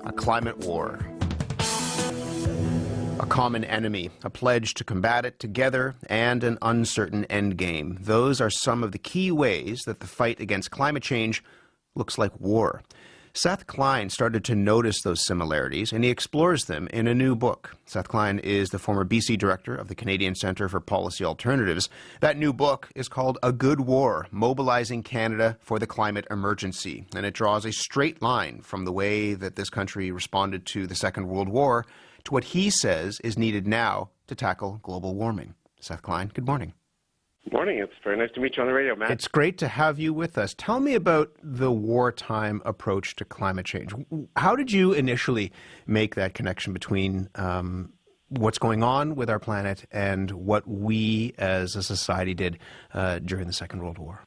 A climate war. A common enemy, a pledge to combat it together, and an uncertain endgame. Those are some of the key ways that the fight against climate change looks like war. Seth Klein started to notice those similarities, and he explores them in a new book. Seth Klein is the former BC director of the Canadian Centre for Policy Alternatives. That new book is called A Good War, Mobilizing Canada for the Climate Emergency, and it draws a straight line from the way that this country responded to the Second World War to what he says is needed now to tackle global warming. Seth Klein, good morning. Good morning. It's very nice to meet you on the radio, Matt. It's great to have you with us. Tell me about the wartime approach to climate change. How did you initially make that connection between what's going on with our planet and what we as a society did during the Second World War?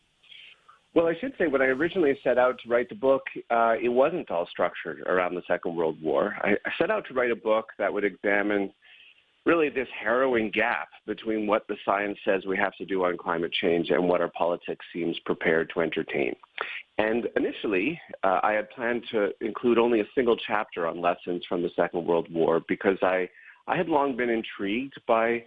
Well, I should say when I originally set out to write the book, it wasn't all structured around the Second World War. I set out to write a book that would examine really this harrowing gap between what the science says we have to do on climate change and what our politics seems prepared to entertain. And initially, I had planned to include only a single chapter on lessons from the Second World War because I had long been intrigued by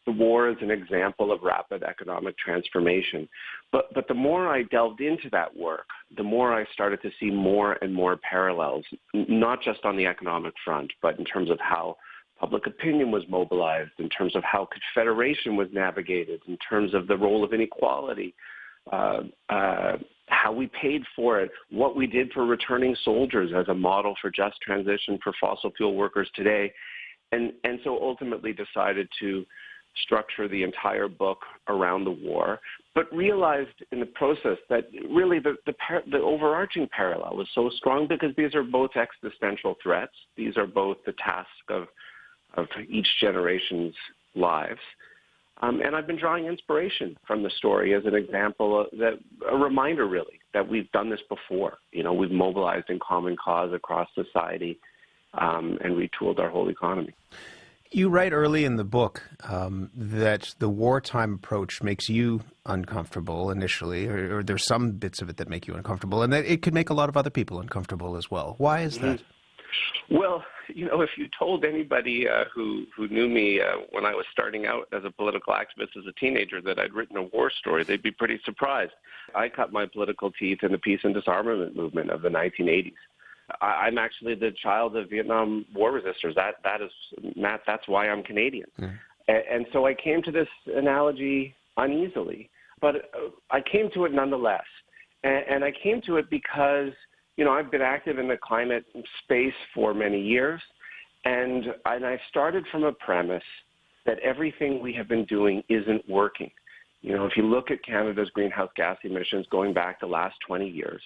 the war as an example of rapid economic transformation. But the more I delved into that work, the more I started to see more and more parallels, not just on the economic front, but in terms of how public opinion was mobilized, in terms of how confederation was navigated, in terms of the role of inequality, how we paid for it, what we did for returning soldiers as a model for just transition for fossil fuel workers today, and so ultimately decided to structure the entire book around the war, but realized in the process that really the overarching parallel is so strong because these are both existential threats. These are both the task of each generation's lives. And I've been drawing inspiration from the story as an example, a reminder really that we've done this before. You know, we've mobilized in common cause across society and retooled our whole economy. You write early in the book that the wartime approach makes you uncomfortable initially, or there's some bits of it that make you uncomfortable, and that it could make a lot of other people uncomfortable as well. Why is that? Well, you know, if you told anybody who knew me when I was starting out as a political activist as a teenager that I'd written a war story, they'd be pretty surprised. I cut my political teeth in the peace and disarmament movement of the 1980s. I'm actually the child of Vietnam War resistors. That is, Matt, that's why I'm Canadian. And so I came to this analogy uneasily, but I came to it nonetheless. And I came to it because, you know, I've been active in the climate space for many years, and I started from a premise that everything we have been doing isn't working. You know, if you look at Canada's greenhouse gas emissions going back the last 20 years,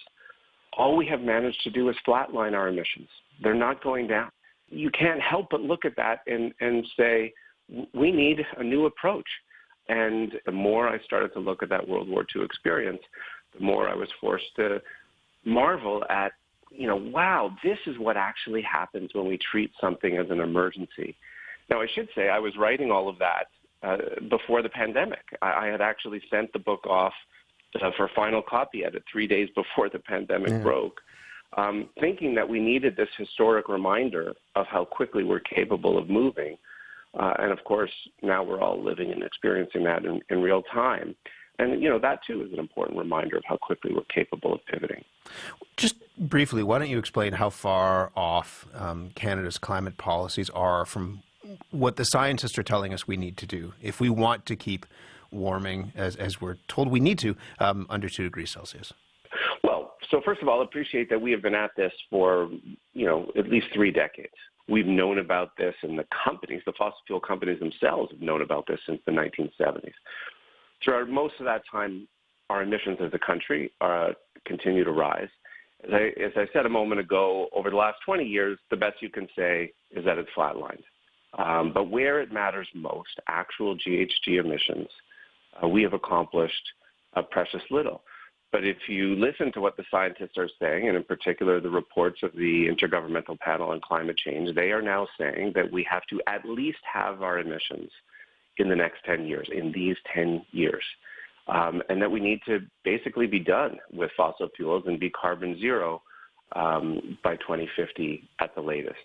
all we have managed to do is flatline our emissions. They're not going down. You can't help but look at that and say, we need a new approach. And the more I started to look at that World War II experience, the more I was forced to marvel at, you know, wow, this is what actually happens when we treat something as an emergency. Now, I should say I was writing all of that before the pandemic. I had actually sent the book off for final copy edit 3 days before the pandemic broke, thinking that we needed this historic reminder of how quickly we're capable of moving. And of course, now we're all living and experiencing that in real time. And, you know, that too is an important reminder of how quickly we're capable of pivoting. Just briefly, why don't you explain how far off Canada's climate policies are from what the scientists are telling us we need to do if we want to keep warming, as we're told we need to, under 2 degrees Celsius? Well, so first of all, appreciate that we have been at this for, you know, at least 3 decades. We've known about this, and the companies, the fossil fuel companies themselves have known about this since the 1970s. Throughout most of that time, our emissions as a country continue to rise. As I said a moment ago, over the last 20 years, the best you can say is that it's flatlined. But where it matters most, actual GHG emissions, we have accomplished precious little. But if you listen to what the scientists are saying, and in particular the reports of the Intergovernmental Panel on Climate Change, they are now saying that we have to at least halve our emissions in the next 10 years, in these 10 years, and that we need to basically be done with fossil fuels and be carbon zero by 2050 at the latest.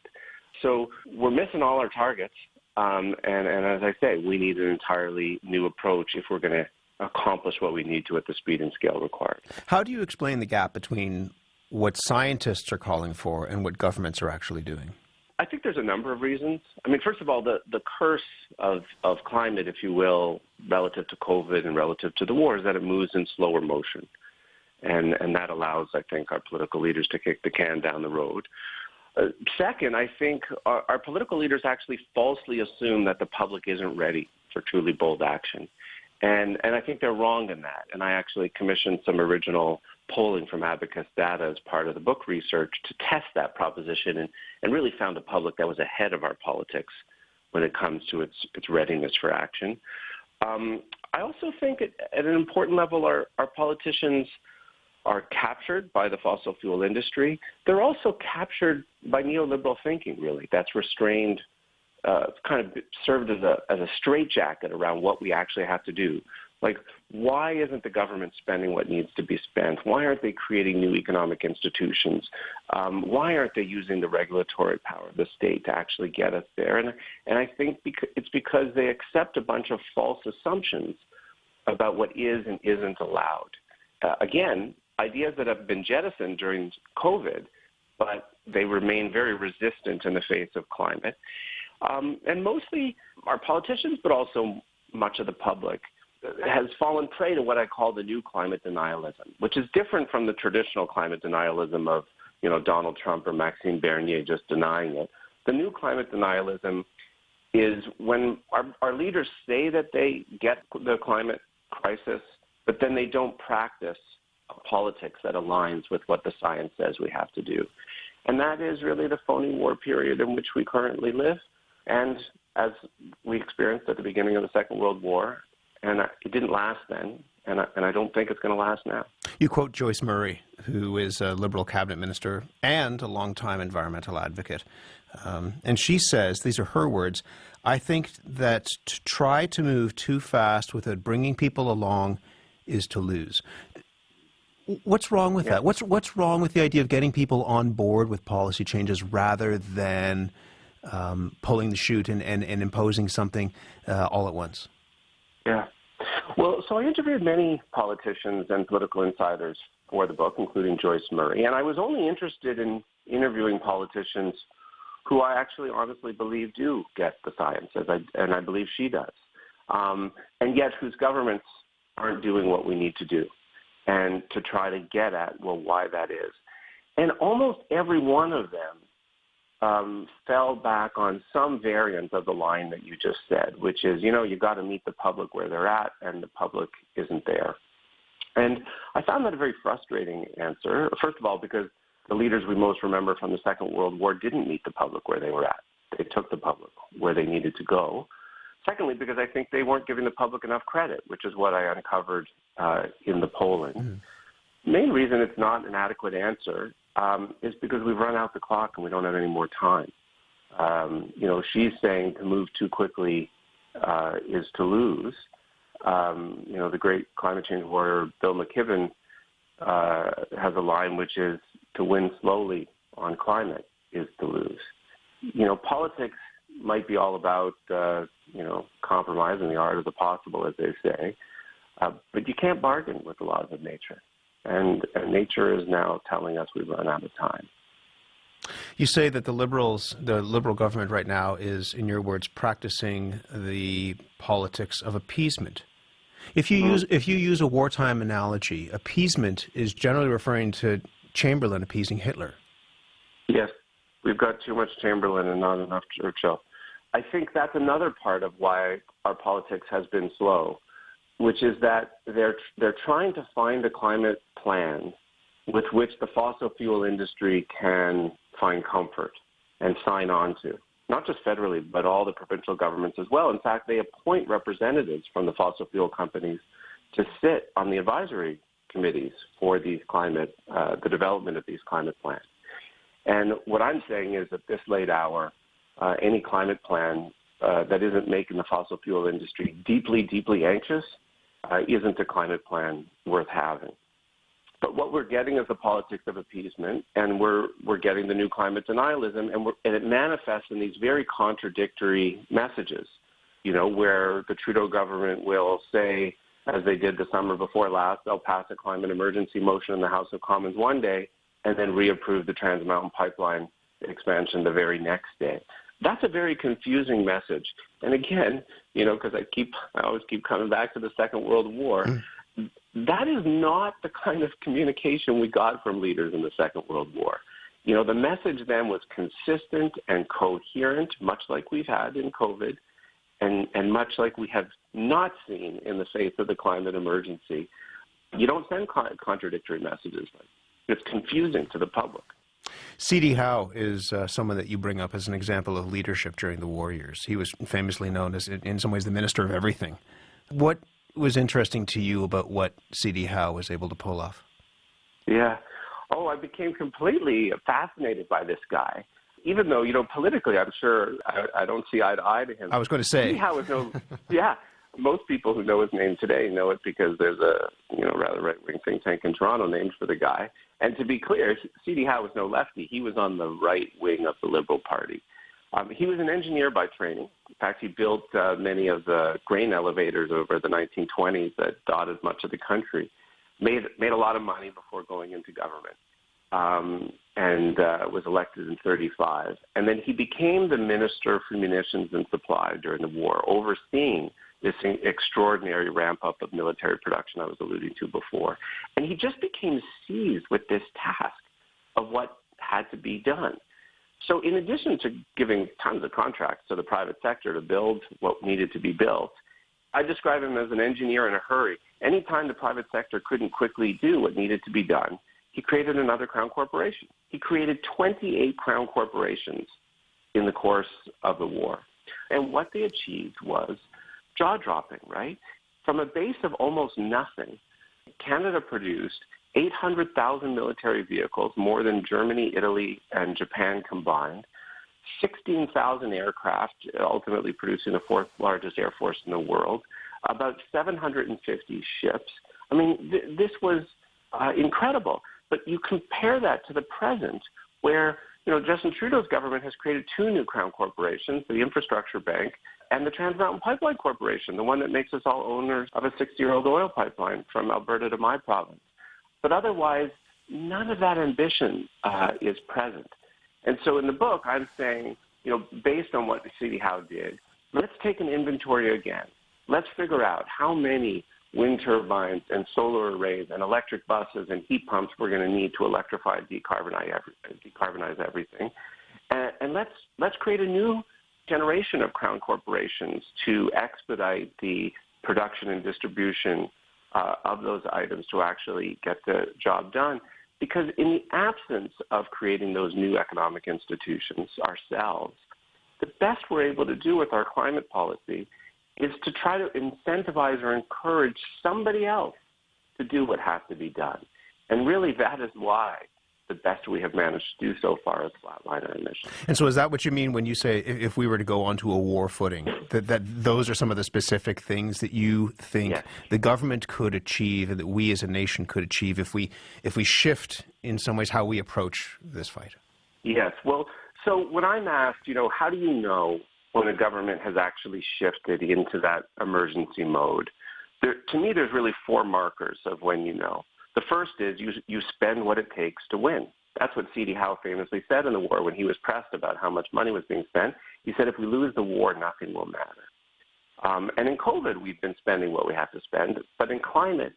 So we're missing all our targets. And as I say, we need an entirely new approach if we're going to accomplish what we need to at the speed and scale required. How do you explain the gap between what scientists are calling for and what governments are actually doing? I think there's a number of reasons. I mean, first of all, the curse of climate, if you will, relative to COVID and relative to the war is that it moves in slower motion. And that allows, I think, our political leaders to kick the can down the road. Second, I think our political leaders actually falsely assume that the public isn't ready for truly bold action. And I think they're wrong in that. And I actually commissioned some original polling from Abacus Data as part of the book research to test that proposition and really found a public that was ahead of our politics when it comes to its readiness for action. I also think at an important level, our politicians are captured by the fossil fuel industry. They're also captured by neoliberal thinking, really. That's restrained, kind of served as a straitjacket around what we actually have to do. Like, why isn't the government spending what needs to be spent? Why aren't they creating new economic institutions? Why aren't they using the regulatory power of the state to actually get us there? And I think it's because they accept a bunch of false assumptions about what is and isn't allowed. Again, ideas that have been jettisoned during COVID, but they remain very resistant in the face of climate. And mostly our politicians, but also much of the public, has fallen prey to what I call the new climate denialism, which is different from the traditional climate denialism of, Donald Trump or Maxime Bernier just denying it. The new climate denialism is when our leaders say that they get the climate crisis, but then they don't practice a politics that aligns with what the science says we have to do. And that is really the phony war period in which we currently live. And as we experienced at the beginning of the Second World War, and it didn't last then, and I don't think it's going to last now. You quote Joyce Murray, who is a Liberal cabinet minister and a longtime environmental advocate. And she says, these are her words, "I think that to try to move too fast without bringing people along is to lose." What's wrong with that? What's wrong with the idea of getting people on board with policy changes rather than pulling the chute and imposing something all at once? Yeah. Well, so I interviewed many politicians and political insiders for the book, including Joyce Murray, and I was only interested in interviewing politicians who I actually honestly believe do get the science, and I believe she does, and yet whose governments aren't doing what we need to do, and to try to get at, well, why that is. And almost every one of them fell back on some variant of the line that you just said, which is, you've got to meet the public where they're at, and the public isn't there. And I found that a very frustrating answer, first of all, because the leaders we most remember from the Second World War didn't meet the public where they were at. They took the public where they needed to go. Secondly, because I think they weren't giving the public enough credit, which is what I uncovered in the polling. Mm-hmm. Main reason it's not an adequate answer is because we've run out the clock and we don't have any more time. She's saying to move too quickly is to lose. The great climate change warrior Bill McKibben has a line which is, to win slowly on climate is to lose. Politics might be all about, compromise and the art of the possible, as they say, but you can't bargain with the laws of nature. And nature is now telling us we've run out of time. You say that the Liberal government right now is, in your words, practicing the politics of appeasement. If you use a wartime analogy, appeasement is generally referring to Chamberlain appeasing Hitler. Yes, we've got too much Chamberlain and not enough Churchill. I think that's another part of why our politics has been slow, which is that they're trying to find a climate plan with which the fossil fuel industry can find comfort and sign on to, not just federally, but all the provincial governments as well. In fact, they appoint representatives from the fossil fuel companies to sit on the advisory committees for these the development of these climate plans. And what I'm saying is, at this late hour, any climate plan that isn't making the fossil fuel industry deeply, deeply anxious isn't a climate plan worth having. But what we're getting is the politics of appeasement, and we're getting the new climate denialism, and it manifests in these very contradictory messages, where the Trudeau government will say, as they did the summer before last, they'll pass a climate emergency motion in the House of Commons one day and then reapprove the Trans Mountain Pipeline expansion the very next day. That's a very confusing message. And again, because I always keep coming back to the Second World War, that is not the kind of communication we got from leaders in the Second World War. The message then was consistent and coherent, much like we've had in COVID, and much like we have not seen in the face of the climate emergency. You don't send contradictory messages. It's confusing to the public. C.D. Howe is someone that you bring up as an example of leadership during the war years. He was famously known as, in some ways, the minister of everything. What was interesting to you about what C.D. Howe was able to pull off? Yeah. Oh, I became completely fascinated by this guy. Even though, politically, I'm sure I don't see eye to eye to him. I was going to say. C.D. Howe is yeah. Most people who know his name today know it because there's a, rather right-wing think tank in Toronto named for the guy. And to be clear, C.D. Howe was no lefty. He was on the right wing of the Liberal Party. He was an engineer by training. In fact, he built many of the grain elevators over the 1920s that dotted much of the country. Made a lot of money before going into government, and was elected in 1935. And then he became the Minister for Munitions and Supply during the war, overseeing this extraordinary ramp-up of military production I was alluding to before. And he just became seized with this task of what had to be done. So in addition to giving tons of contracts to the private sector to build what needed to be built, I describe him as an engineer in a hurry. Anytime the private sector couldn't quickly do what needed to be done, he created another crown corporation. He created 28 crown corporations in the course of the war. And what they achieved was jaw-dropping, right? From a base of almost nothing, Canada produced 800,000 military vehicles, more than Germany, Italy, and Japan combined, 16,000 aircraft, ultimately producing the fourth largest air force in the world, about 750 ships. I mean, this was incredible. But you compare that to the present, where Justin Trudeau's government has created two new crown corporations, the Infrastructure Bank and the Trans Mountain Pipeline Corporation, the one that makes us all owners of a 60-year-old oil pipeline from Alberta to my province. But otherwise, none of that ambition is present. And so in the book, I'm saying, based on what C.D. Howe did, let's take an inventory again. Let's figure out how many wind turbines and solar arrays and electric buses and heat pumps we're going to need to electrify and decarbonize everything. And let's create a new generation of crown corporations to expedite the production and distribution of those items to actually get the job done. Because in the absence of creating those new economic institutions ourselves, the best we're able to do with our climate policy is to try to incentivize or encourage somebody else to do what has to be done. And really that is why the best we have managed to do so far is flatline our emissions. And so is that what you mean when you say if we were to go onto a war footing, that those are some of the specific things that you think the government could achieve and that we as a nation could achieve if we shift in some ways how we approach this fight? Yes. Well, so when I'm asked, how do you know when a government has actually shifted into that emergency mode? To me, there's really four markers of when you know. The first is you spend what it takes to win. That's what C.D. Howe famously said in the war when he was pressed about how much money was being spent. He said, if we lose the war, nothing will matter. And in COVID, we've been spending what we have to spend. But in climate,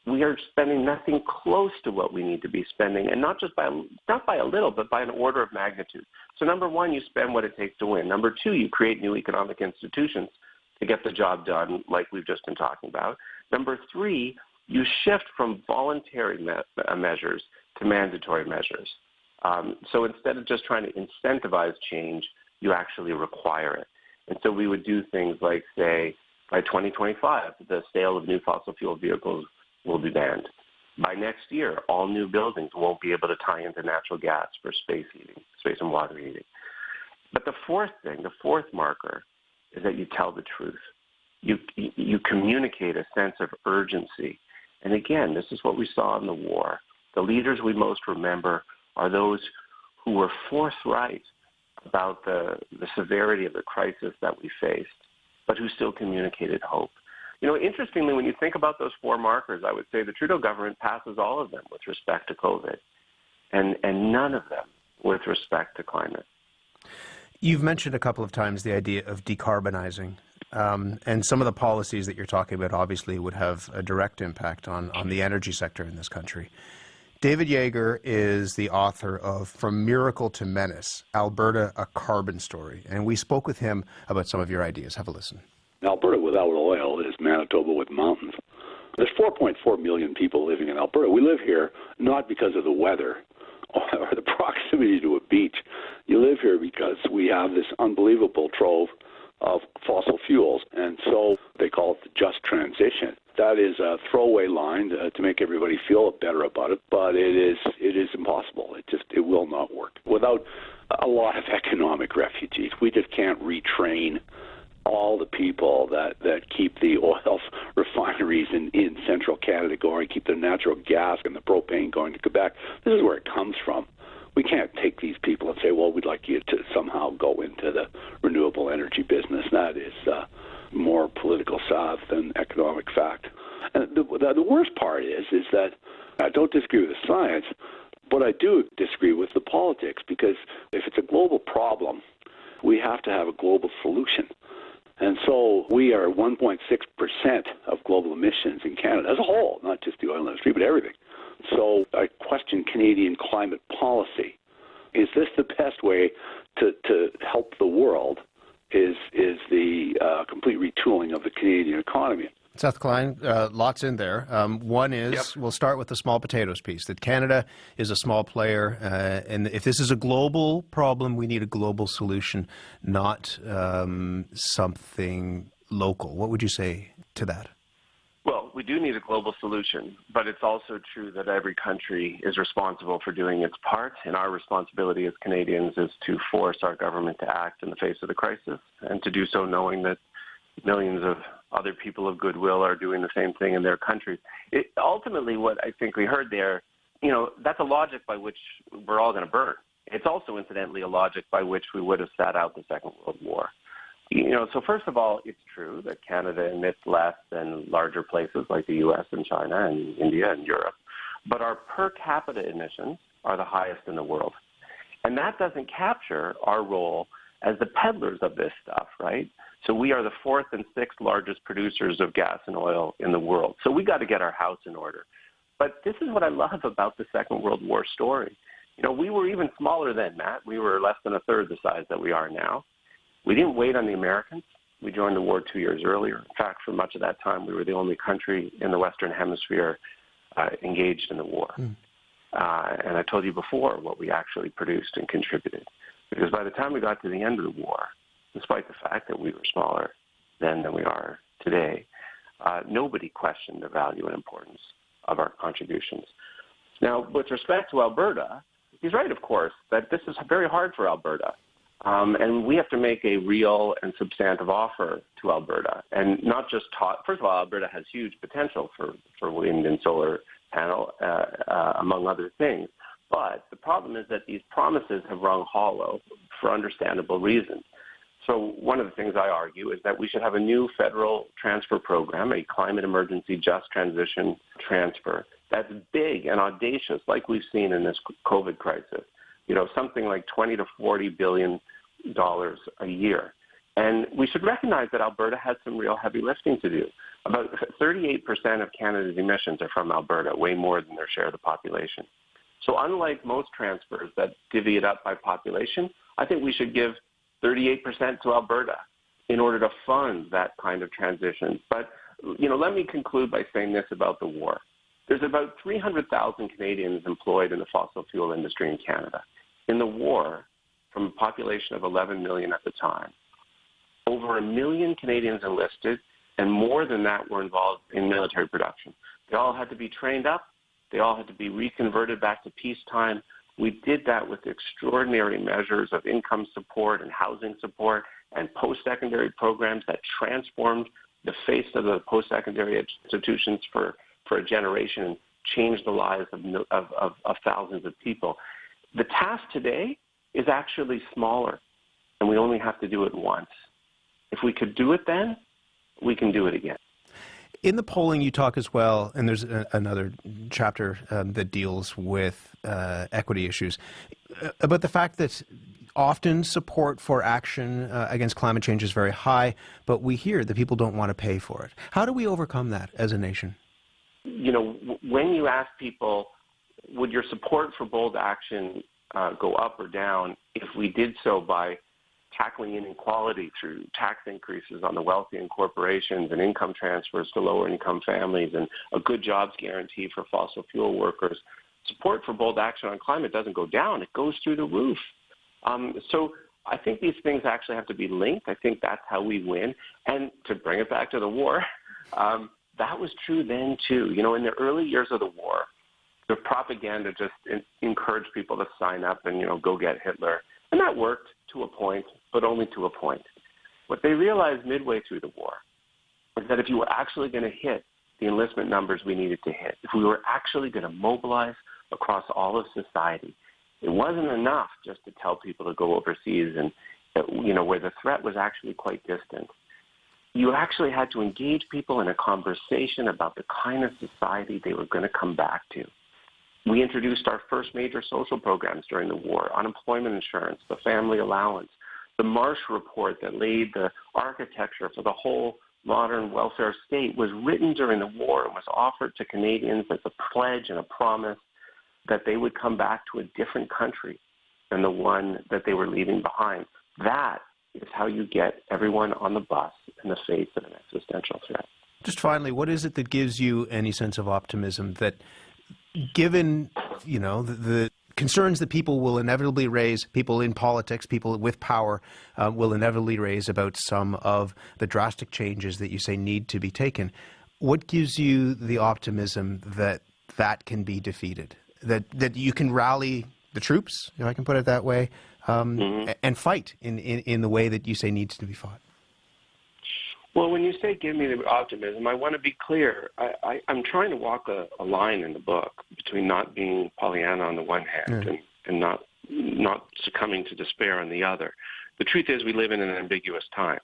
we are spending nothing close to what we need to be spending, and not by a little, but by an order of magnitude. So number one, you spend what it takes to win. Number two, you create new economic institutions to get the job done, like we've just been talking about. Number three, you shift from voluntary measures to mandatory measures. So instead of just trying to incentivize change, you actually require it. And so we would do things like, say, by 2025, the sale of new fossil fuel vehicles will be banned. By next year, all new buildings won't be able to tie into natural gas for space and water heating. But the fourth marker, is that you tell the truth. You communicate a sense of urgency And again, this is what we saw in the war. The leaders we most remember are those who were forthright about the severity of the crisis that we faced, but who still communicated hope. You know, interestingly, when you think about those four markers, I would say the Trudeau government passes all of them with respect to COVID, and none of them with respect to climate. You've mentioned a couple of times the idea of decarbonizing, and some of the policies that you're talking about obviously would have a direct impact on the energy sector in this country. David Yeager is the author of From Miracle to Menace, Alberta, a Carbon Story, and we spoke with him about some of your ideas. Have a listen. Alberta without oil is Manitoba with mountains. There's 4.4 million people living in Alberta. We live here not because of the weather or the proximity to a beach. You live here because we have this unbelievable trove of fossil fuels, and so they call it the just transition. That is a throwaway line to make everybody feel better about it, but it is impossible. It will not work. Without a lot of economic refugees, we just can't retrain all the people that keep the oil refineries in central Canada going, keep the natural gas and the propane going to Quebec. This is where it comes from. We can't take these people and say, well, we'd like you to somehow go into the renewable energy business. That is more political salve than economic fact. And the worst part is that I don't disagree with the science, but I do disagree with the politics, because if it's a global problem, we have to have a global solution. And so we are 1.6% of global emissions in Canada as a whole, not just the oil industry, but everything. So I question Canadian climate policy. Is this the best way to help the world? Is the complete retooling of the Canadian economy? Seth Klein, lots in there. One is, We'll start with the small potatoes piece, that Canada is a small player, and if this is a global problem, we need a global solution, not something local. What would you say to that? Well, we do need a global solution, but it's also true that every country is responsible for doing its part, and our responsibility as Canadians is to force our government to act in the face of the crisis, and to do so knowing that millions of other people of goodwill are doing the same thing in their countries. Ultimately, what I think we heard there, that's a logic by which we're all going to burn. It's also, incidentally, a logic by which we would have sat out the Second World War. So first of all, it's true that Canada emits less than larger places like the U.S. and China and India and Europe, but our per capita emissions are the highest in the world. And that doesn't capture our role as the peddlers of this stuff, right? So we are the fourth and sixth largest producers of gas and oil in the world. So we got to get our house in order. But this is what I love about the Second World War story. We were even smaller then, Matt. We were less than a third the size that we are now. We didn't wait on the Americans. We joined the war 2 years earlier. In fact, for much of that time, we were the only country in the Western Hemisphere engaged in the war. And I told you before what we actually produced and contributed. Because by the time we got to the end of the war, despite the fact that we were smaller then than we are today, nobody questioned the value and importance of our contributions. Now, with respect to Alberta, he's right, of course, that this is very hard for Alberta. And we have to make a real and substantive offer to Alberta. And not just first of all, Alberta has huge potential for wind and solar panel, among other things. But the problem is that these promises have rung hollow for understandable reasons. So one of the things I argue is that we should have a new federal transfer program, a climate emergency just transition transfer, that's big and audacious, like we've seen in this COVID crisis. Something like $20 to $40 billion a year. And we should recognize that Alberta has some real heavy lifting to do. About 38% of Canada's emissions are from Alberta, way more than their share of the population. So unlike most transfers that divvy it up by population, I think we should give 38% to Alberta in order to fund that kind of transition. But, let me conclude by saying this about the war. There's about 300,000 Canadians employed in the fossil fuel industry in Canada. In the war, from a population of 11 million at the time, over 1 million Canadians enlisted, and more than that were involved in military production. They all had to be trained up. They all had to be reconverted back to peacetime. We did that with extraordinary measures of income support and housing support and post-secondary programs that transformed the face of the post-secondary institutions for for a generation and change the lives of thousands of people. The task today is actually smaller, and we only have to do it once. If we could do it then, we can do it again. In the polling, you talk as well, and there's another chapter that deals with equity issues, about the fact that often support for action against climate change is very high, but we hear that people don't want to pay for it. How do we overcome that as a nation? You know, when you ask people, would your support for bold action go up or down if we did so by tackling inequality through tax increases on the wealthy and corporations and income transfers to lower income families and a good jobs guarantee for fossil fuel workers, support for bold action on climate doesn't go down, it goes through the roof. So I think these things actually have to be linked. I think that's how we win. And to bring it back to the war, that was true then too. You know, in the early years of the war, the propaganda just encouraged people to sign up and, you know, go get Hitler. And that worked to a point, but only to a point. What they realized midway through the war was that if you were actually going to hit the enlistment numbers we needed to hit, if we were actually going to mobilize across all of society, it wasn't enough just to tell people to go overseas and, you know, where the threat was actually quite distant. You actually had to engage people in a conversation about the kind of society they were going to come back to. We introduced our first major social programs during the war: unemployment insurance, the family allowance, the Marsh Report that laid the architecture for the whole modern welfare state was written during the war and was offered to Canadians as a pledge and a promise that they would come back to a different country than the one that they were leaving behind. That is how you get everyone on the bus in the face of an existential threat. Just finally, what is it that gives you any sense of optimism that, given, you know, the concerns that people will inevitably raise, people in politics, people with power will inevitably raise about some of the drastic changes that you say need to be taken, what gives you the optimism that that can be defeated, that you can rally the troops, if I can put it that way, and fight in the way that you say needs to be fought? Well, when you say give me the optimism, I want to be clear. I'm trying to walk a line in the book between not being Pollyanna on the one hand and not succumbing to despair on the other. The truth is we live in an ambiguous time.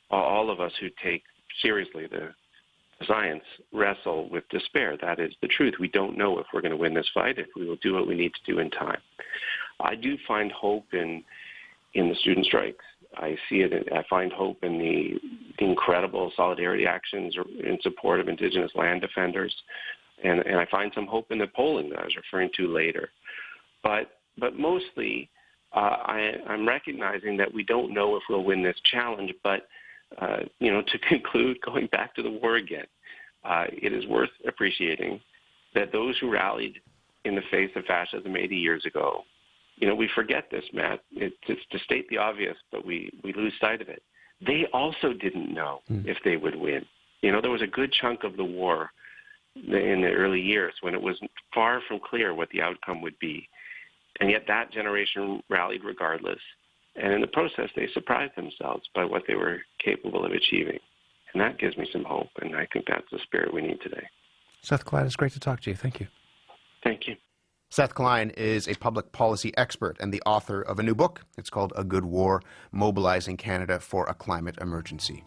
All of us who take seriously the science wrestle with despair. That is the truth. We don't know if we're going to win this fight, if we will do what we need to do in time. I do find hope in the student strikes. I see it. I find hope in the incredible solidarity actions in support of Indigenous land defenders, and I find some hope in the polling that I was referring to later. But mostly, I'm recognizing that we don't know if we'll win this challenge. But you know, to conclude, going back to the war again, it is worth appreciating that those who rallied in the face of fascism 80 years ago, you know, we forget this, Matt. It's to state the obvious, but we lose sight of it. They also didn't know if they would win. You know, there was a good chunk of the war in the early years when it was far from clear what the outcome would be. And yet that generation rallied regardless. And in the process, they surprised themselves by what they were capable of achieving. And that gives me some hope, and I think that's the spirit we need today. Seth Klein, it's great to talk to you. Thank you. Thank you. Seth Klein is a public policy expert and the author of a new book. It's called A Good War, Mobilizing Canada for a Climate Emergency.